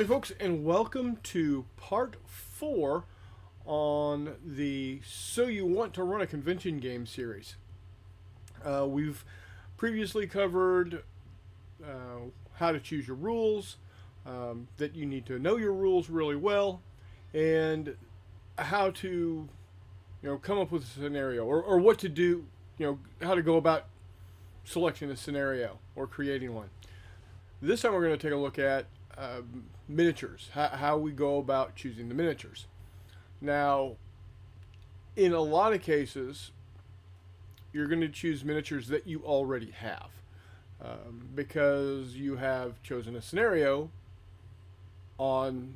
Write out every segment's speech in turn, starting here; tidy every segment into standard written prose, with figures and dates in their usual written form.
Howdy, folks, and welcome to part 4 on the So You Want to Run a Convention game series. We've previously covered how to choose your rules, that you need to know your rules really well, and how to come up with a scenario or what to do, how to go about selecting a scenario or creating one. This time we're going to take a look at miniatures, how we go about choosing the miniatures. Now, in a lot of cases, you're going to choose miniatures that you already have because you have chosen a scenario on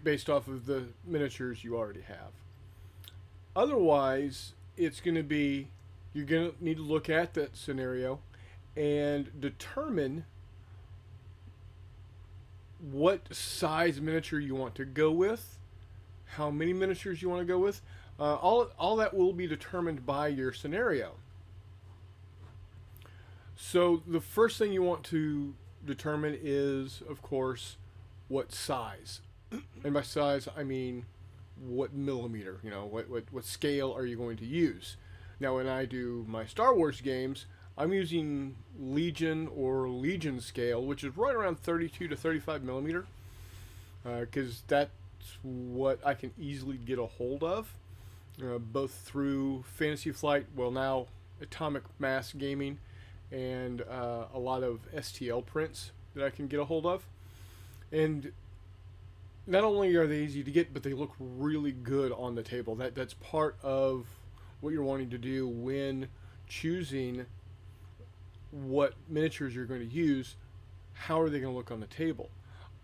based off of the miniatures you already have. Otherwise, it's going to be you're going to need to look at that scenario and determine what size miniature you want to go with, how many miniatures you want to go with. All that will be determined by your scenario. So the first thing you want to determine is, of course, what size. And by size, I mean what millimeter, what scale are you going to use. Now, when I do my Star Wars games, I'm using Legion or Legion scale, which is right around 32 to 35 millimeter, because that's what I can easily get a hold of, both through Fantasy Flight, well now Atomic Mass Gaming, and a lot of STL prints that I can get a hold of. And not only are they easy to get, but they look really good on the table. That's part of what you're wanting to do when choosing what miniatures you're going to use. How are they going to look on the table?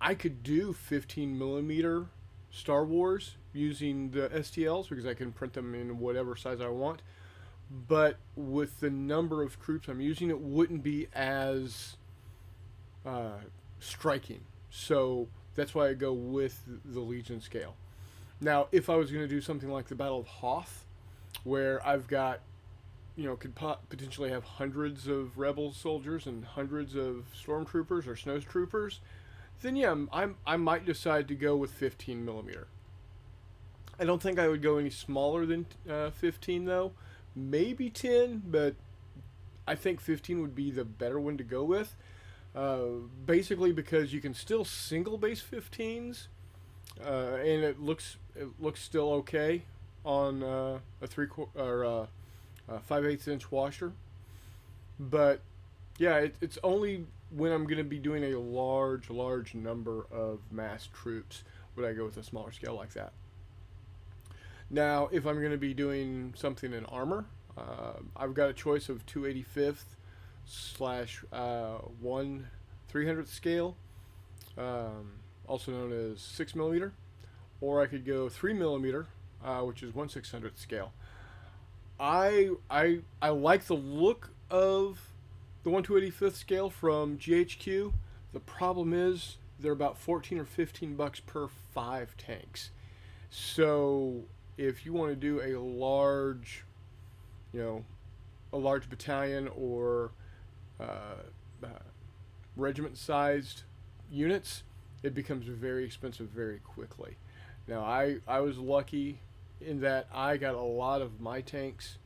I could do 15 millimeter Star Wars using the STLs because I can print them in whatever size I want, but with the number of troops I'm using, it wouldn't be as striking. So that's why I go with the Legion scale. Now, if I was going to do something like the Battle of Hoth, where I've got could potentially have hundreds of rebel soldiers and hundreds of stormtroopers or snowtroopers, then yeah, I might decide to go with 15 millimeter. I don't think I would go any smaller than 15 though. Maybe 10, but I think 15 would be the better one to go with. Basically because you can still single base 15s, and it looks still okay on a 5/8 inch washer. But yeah, it's only when I'm going to be doing a large number of mass troops would I go with a smaller scale like that. Now, if I'm going to be doing something in armor, I've got a choice of 285th slash 1/300th scale, also known as 6 millimeter, or I could go 3 millimeter, which is 1/600th scale. I like the look of the 1/285th scale from GHQ. The problem is they're about 14 or 15 bucks per 5 tanks. So if you want to do a large battalion or regiment-sized units, it becomes very expensive very quickly. Now, I was lucky in that I got a lot of my tanks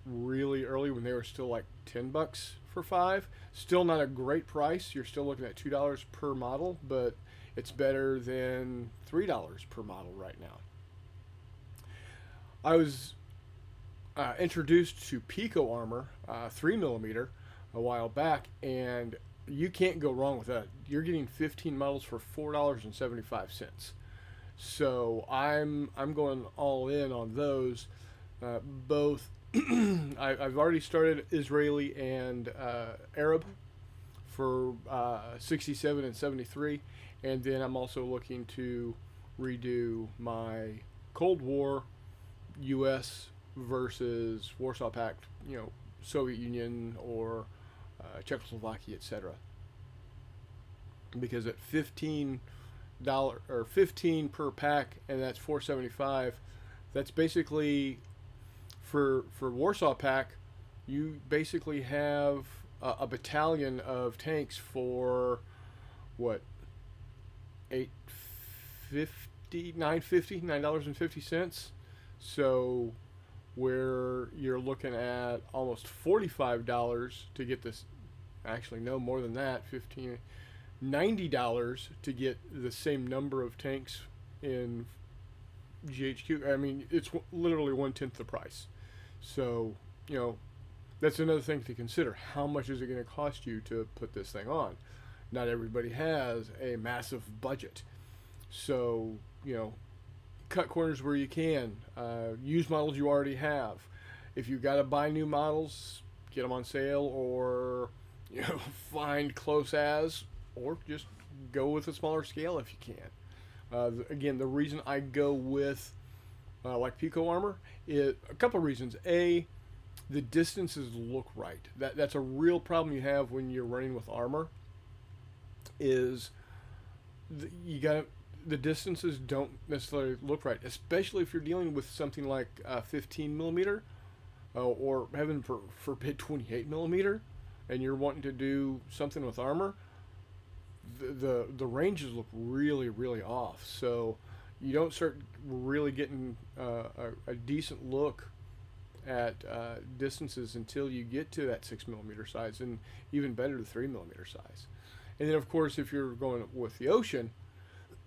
really early when they were still like 10 bucks for 5. Still not a great price. You're still looking at $2 per model, but it's better than $3 per model right now. I was introduced to Pico Armor 3 millimeter a while back, and you can't go wrong with that. You're getting 15 models for $4.75. So I'm going all in on those. Both I've already started Israeli and Arab for 67 and 73, and then I'm also looking to redo my Cold War U.S. versus Warsaw Pact, Soviet Union or Czechoslovakia, etc. Because at $15 or 15 per pack, and that's $4.75. That's basically for Warsaw Pack. You basically have a battalion of tanks for what $8.50, $9.50. So where you're looking at almost $45 to get this, actually no more than that, $90 to get the same number of tanks in GHQ. I mean, it's literally 1/10 the price. So, that's another thing to consider. How much is it going to cost you to put this thing on? Not everybody has a massive budget. So, cut corners where you can. Use models you already have. If you got to buy new models, get them on sale, or find close as, or just go with a smaller scale if you can. Again, the reason I go with like Pico Armor is a couple of reasons. A, the distances look right. That's a real problem you have when you're running with armor. Is the distances don't necessarily look right, especially if you're dealing with something like 15 millimeter, or heaven forbid 28 millimeter, and you're wanting to do something with armor. The ranges look really, really off. So you don't start really getting a decent look at distances until you get to that 6 millimeter size, and even better the 3 millimeter size. And then, of course, if you're going with the Ocean,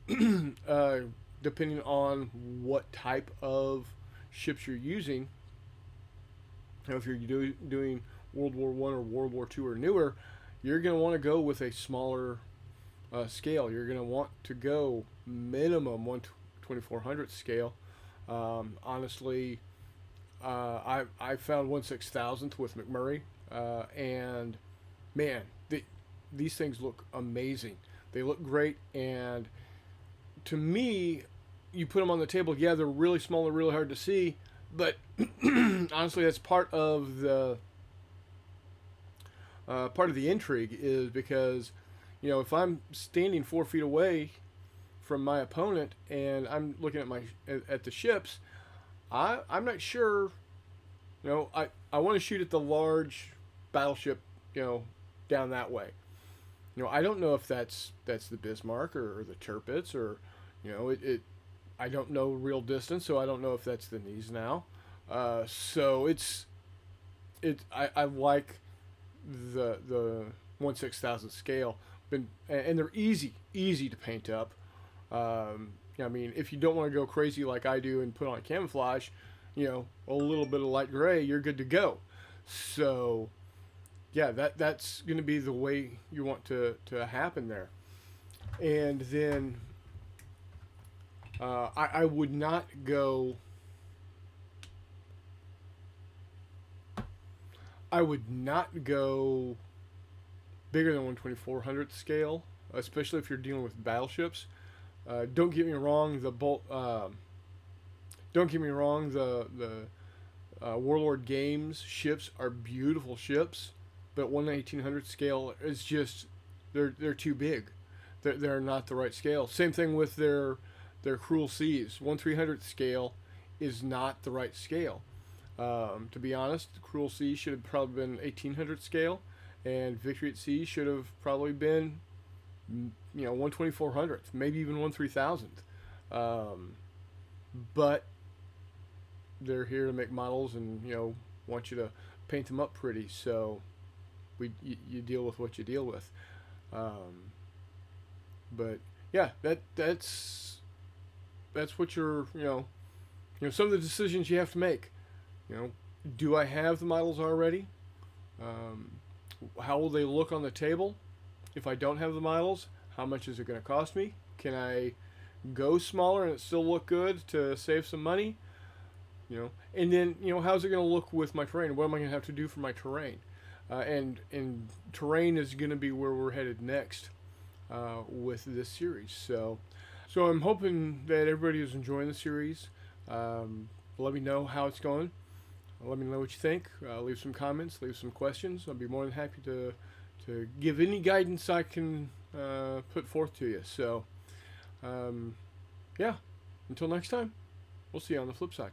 depending on what type of ships you're using, if you're doing World War I or World War II or newer, you're going to want to go with a smaller scale. You're going to want to go minimum 1/2400th scale. Honestly, I found 1/6000th with McMurray, and man, these things look amazing. They look great, and to me, you put them on the table. Yeah, they're really small and really hard to see, but honestly, that's part of the intrigue. Is because if I'm standing 4 feet away from my opponent and I'm looking at the ships, I'm not sure. I want to shoot at the large battleship, down that way. I don't know if that's the Bismarck or the Tirpitz, or I don't know real distance, so I don't know if that's the Gneisenau. So I like the 1/6000th scale, and they're easy to paint up. I mean, if you don't want to go crazy like I do and put on camouflage, a little bit of light gray, you're good to go. So yeah, that's going to be the way you want to happen there. And then I would not go. I would not go bigger than 1/2400th scale, especially if you're dealing with battleships. Don't get me wrong. Don't get me wrong. The Warlord Games ships are beautiful ships, but 1/1800th scale is just they're too big. They're not the right scale. Same thing with their Cruel Seas. 1/300th scale is not the right scale. To be honest, Cruel Seas should have probably been 1800th scale, and Victory at Sea should have probably been 1/2400th, maybe even 1/3000th. But they're here to make models and want you to paint them up pretty, so you deal with what you deal with. But yeah, that's what you're some of the decisions you have to make. Do I have the models already? How will they look on the table? If I don't have the models, how much is it going to cost me? Can I go smaller and it still look good to save some money? And then how's it going to look with my terrain? What am I going to have to do for my terrain? And terrain is going to be where we're headed next with this series. So I'm hoping that everybody is enjoying the series. Let me know how it's going. Let me know what you think. Leave some comments. Leave some questions. I'll be more than happy to give any guidance I can put forth to you. So, yeah. Until next time, we'll see you on the flip side.